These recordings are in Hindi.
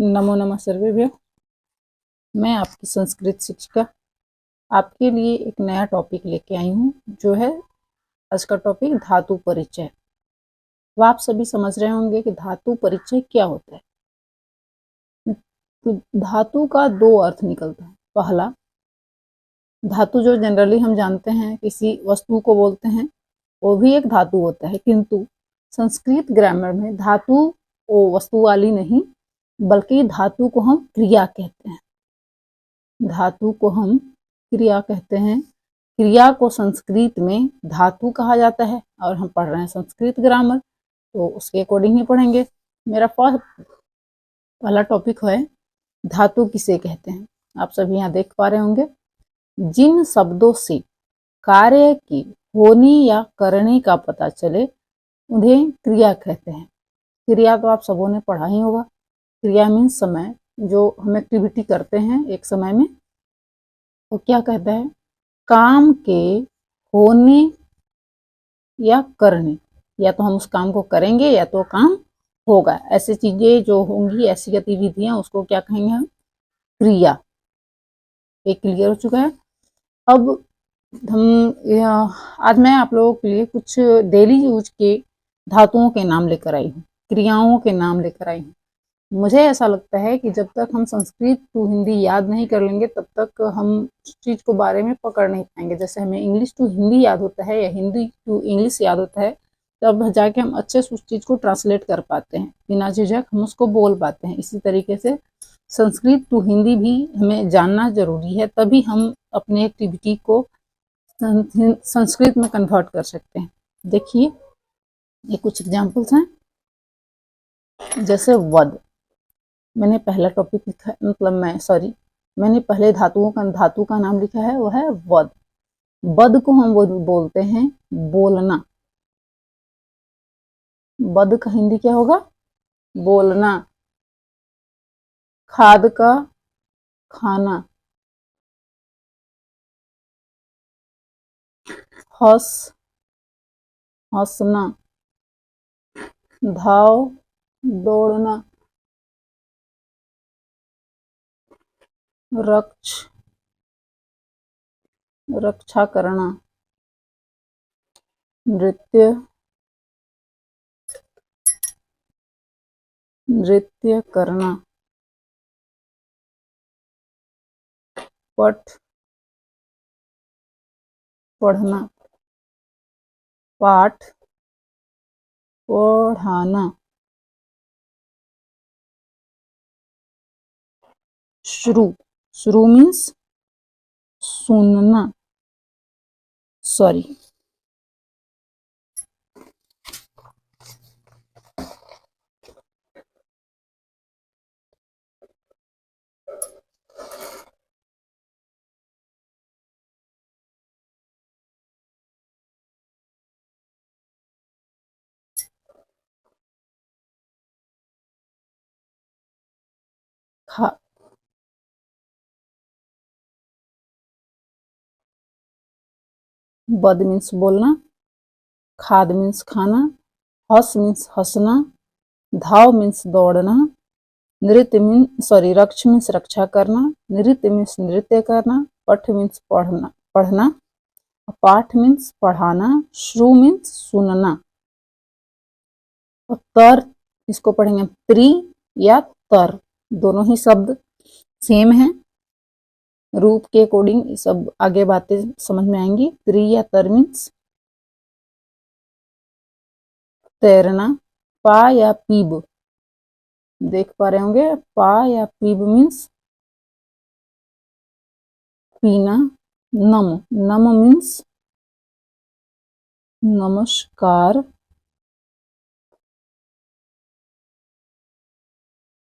नमो नमः सर्वेभ्यो। मैं आपकी संस्कृत शिक्षिका आपके लिए एक नया टॉपिक लेके आई हूँ, जो है आज का टॉपिक धातु परिचय। तो आप सभी समझ रहे होंगे कि धातु परिचय क्या होता है। तो धातु का दो अर्थ निकलता है। पहला, धातु जो जनरली हम जानते हैं किसी वस्तु को बोलते हैं, वो भी एक धातु होता है, किंतु संस्कृत ग्रामर में धातु वो वस्तु वाली नहीं, बल्कि धातु को हम क्रिया कहते हैं। धातु को हम क्रिया कहते हैं। क्रिया को संस्कृत में धातु कहा जाता है, और हम पढ़ रहे हैं संस्कृत ग्रामर, तो उसके अकॉर्डिंग ही पढ़ेंगे। मेरा पहला टॉपिक है धातु किसे कहते हैं। आप सभी यहाँ देख पा रहे होंगे, जिन शब्दों से कार्य की होने या करने का पता चले उन्हें क्रिया कहते हैं। क्रिया तो आप सबों ने पढ़ा ही होगा। क्रिया मीन्स समय, जो हम एक्टिविटी करते हैं एक समय में, वो क्या कहता है, काम के होने या करने, या तो हम उस काम को करेंगे या तो काम होगा। ऐसी चीजें जो होंगी, ऐसी गतिविधियां, उसको क्या कहेंगे हम, क्रिया। एक क्लियर हो चुका है। अब आज मैं आप लोगों के लिए कुछ डेली यूज के धातुओं के नाम लेकर आई हूँ, क्रियाओं के नाम लेकर आई हूँ। मुझे ऐसा लगता है कि जब तक हम संस्कृत टू हिंदी याद नहीं कर लेंगे, तब तक हम उस चीज़ को बारे में पकड़ नहीं पाएंगे। जैसे हमें इंग्लिश टू हिंदी याद होता है या हिंदी टू इंग्लिश याद होता है, तब जाके हम अच्छे से उस चीज़ को ट्रांसलेट कर पाते हैं, बिना झिझक हम उसको बोल पाते हैं। इसी तरीके से संस्कृत टू हिंदी भी हमें जानना जरूरी है, तभी हम अपने एक्टिविटी को संस्कृत में कन्वर्ट कर सकते हैं। देखिए, ये कुछ एग्जाम्पल्स हैं। जैसे वध, मैंने पहला टॉपिक लिखा, मैंने पहले धातु का नाम लिखा है, वो है वध। वध को हम बोलते हैं बोलना। वध का हिंदी क्या होगा, बोलना। खाद का खाना। हंसना। धाव दौड़ना। रक्षा करना। नृत्य करना। पढ़ना। पाठ पढ़ाना। शुरू मीन्स सुनना। सॉरी, बद मीन्स बोलना। खाद मीन्स खाना। हंस मीन्स हंसना। धाव मीन्स दौड़ना। रक्ष मीन्स रक्षा करना। नृत्य मीन्स नृत्य करना। पठ मीन्स पढ़ना। पाठ मीन्स पढ़ाना। श्रु मीन्स सुनना। और तर, इसको पढ़ेंगे त्रि या तर, दोनों ही शब्द सेम है। रूप के अकॉर्डिंग सब आगे बातें समझ में आएंगी। त्रि या तर मीन्स तैरना। पा या पीब, देख पा रहे होंगे, पा या पीब मीन्स पीना। नम मीन्स नमस्कार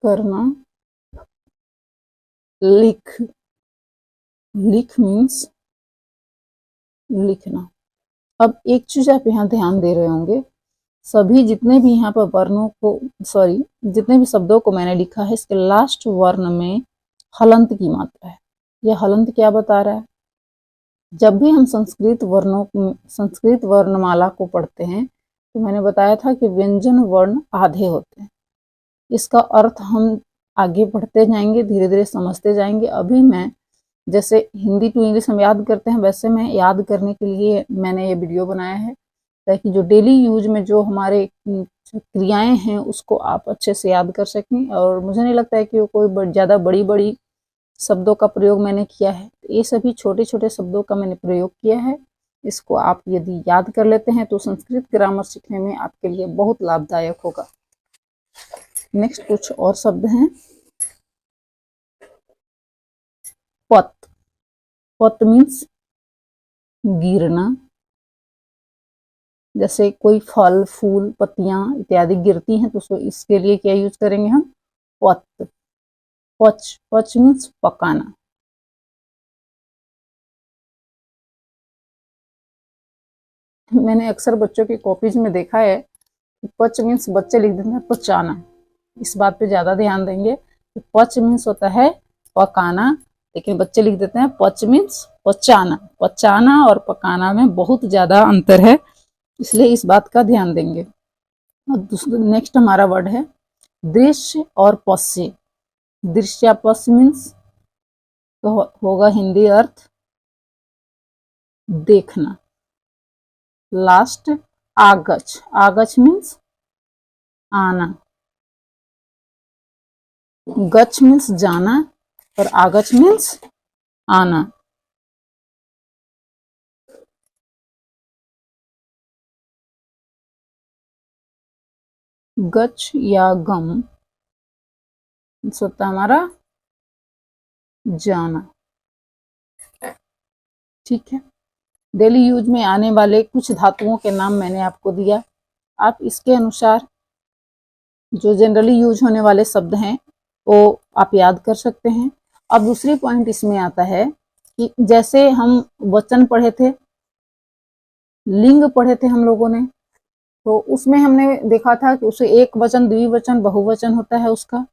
करना। लिख मीन्स लिखना। अब एक चीज आप यहाँ ध्यान दे रहे होंगे, सभी जितने भी यहाँ पर जितने भी शब्दों को मैंने लिखा है, इसके लास्ट वर्ण में हलंत की मात्रा है। यह हलंत क्या बता रहा है, जब भी हम संस्कृत वर्णमाला को पढ़ते हैं, तो मैंने बताया था कि व्यंजन वर्ण आधे होते हैं। इसका अर्थ हम आगे बढ़ते जाएंगे, धीरे धीरे समझते जाएंगे। अभी मैं जैसे हिंदी टू इंग्लिश हम याद करते हैं, वैसे मैं याद करने के लिए मैंने ये वीडियो बनाया है, ताकि जो डेली यूज में जो हमारे क्रियाएं हैं उसको आप अच्छे से याद कर सकें। और मुझे नहीं लगता है कि कोई ज़्यादा बड़ी बड़ी शब्दों का प्रयोग मैंने किया है, ये सभी छोटे छोटे शब्दों का मैंने प्रयोग किया है। इसको आप यदि याद कर लेते हैं तो संस्कृत ग्रामर सीखने में आपके लिए बहुत लाभदायक होगा। नेक्स्ट कुछ और शब्द हैं। पत, पत मीन्स गिरना। जैसे कोई फल फूल पत्तियां इत्यादि गिरती हैं तो इसके लिए क्या यूज करेंगे हम? पत। पच, पच मीन्स पकाना। मैंने अक्सर बच्चों की कॉपीज में देखा है कि पच मीन्स बच्चे लिख देते हैं पचाना। इस बात पे ज्यादा ध्यान देंगे कि पच मीन्स होता है पकाना, लेकिन बच्चे लिख देते हैं पच मीन्स पचाना। पचाना और पकाना में बहुत ज्यादा अंतर है, इसलिए इस बात का ध्यान देंगे। और दूसरा नेक्स्ट हमारा वर्ड है दृश्य और पश्य। दृश्यापश्य मीन्स तो होगा हिंदी अर्थ देखना। लास्ट आगच, आगच मीन्स आना। गच मीन्स जाना और आगच मीन्स आना। गच या गम होता हमारा जाना। ठीक है, डेली यूज में आने वाले कुछ धातुओं के नाम मैंने आपको दिया। आप इसके अनुसार जो जनरली यूज होने वाले शब्द हैं वो आप याद कर सकते हैं। अब दूसरी पॉइंट इसमें आता है कि जैसे हम वचन पढ़े थे, लिंग पढ़े थे हम लोगों ने, तो उसमें हमने देखा था कि उसे एक वचन द्विवचन बहुवचन होता है उसका।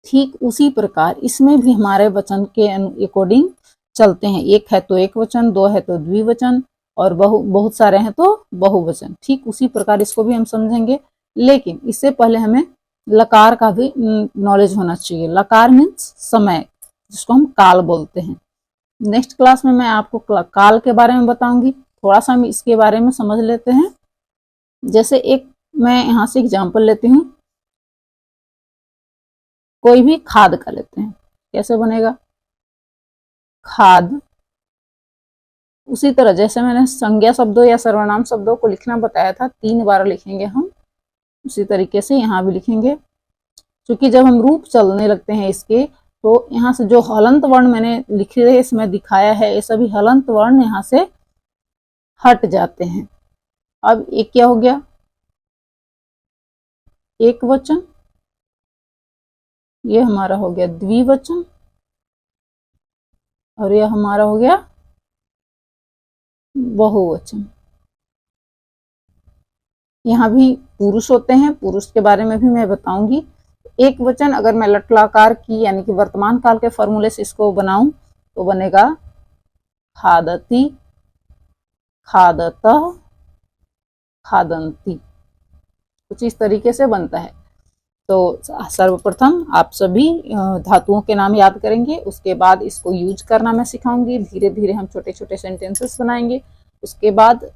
ठीक उसी प्रकार इसमें भी हमारे वचन के अकॉर्डिंग चलते हैं। एक है तो एक वचन, दो है तो द्विवचन और बहुत सारे हैं तो बहुवचन। ठीक उसी प्रकार इसको भी हम समझेंगे, लेकिन इससे पहले हमें लकार का भी नॉलेज होना चाहिए। लकार मीन्स समय, जिसको हम काल बोलते हैं। नेक्स्ट क्लास में मैं आपको काल के बारे में बताऊंगी। थोड़ा सा हम इसके बारे में समझ लेते हैं। जैसे एक मैं यहाँ से एग्जाम्पल लेती हूँ, कोई भी खाद का लेते हैं, कैसे बनेगा? खाद। उसी तरह जैसे मैंने संज्ञा शब्दों या सर्वनाम शब्दों को लिखना बताया था, 3 बार लिखेंगे हम, उसी तरीके से यहाँ भी लिखेंगे। क्योंकि जब हम रूप चलने लगते हैं इसके, तो यहाँ से जो हलंत वर्ण मैंने लिखे इसमें दिखाया है, ये सभी हलंत वर्ण यहाँ से हट जाते हैं। अब एक क्या हो गया? एक वचन। ये हमारा हो गया द्विवचन और यह हमारा हो गया बहुवचन। यहाँ भी पुरुष होते हैं, पुरुष के बारे में भी मैं बताऊंगी। एक वचन अगर मैं लट्लकार की यानी कि वर्तमान काल के फॉर्मूले से इसको बनाऊं तो बनेगा खादति, खादतः, खादंती। कुछ इस तरीके से बनता है। तो सर्वप्रथम आप सभी धातुओं के नाम याद करेंगे, उसके बाद इसको यूज करना मैं सिखाऊंगी। धीरे धीरे हम छोटे छोटे सेंटेंसेस बनाएंगे। उसके बाद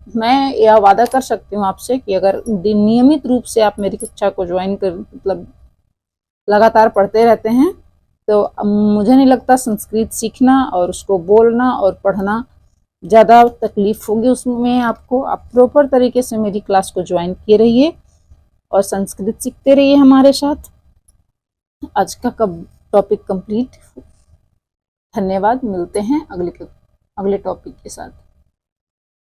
मैं यह वादा कर सकती हूँ आपसे कि अगर नियमित रूप से आप मेरी कक्षा को ज्वाइन कर मतलब लगातार पढ़ते रहते हैं, तो मुझे नहीं लगता संस्कृत सीखना और उसको बोलना और पढ़ना ज़्यादा तकलीफ होगी उसमें आपको। आप प्रॉपर तरीके से मेरी क्लास को ज्वाइन किए रहिए और संस्कृत सीखते रहिए हमारे साथ। आज का टॉपिक कंप्लीट। धन्यवाद, मिलते हैं अगले टॉपिक के साथ।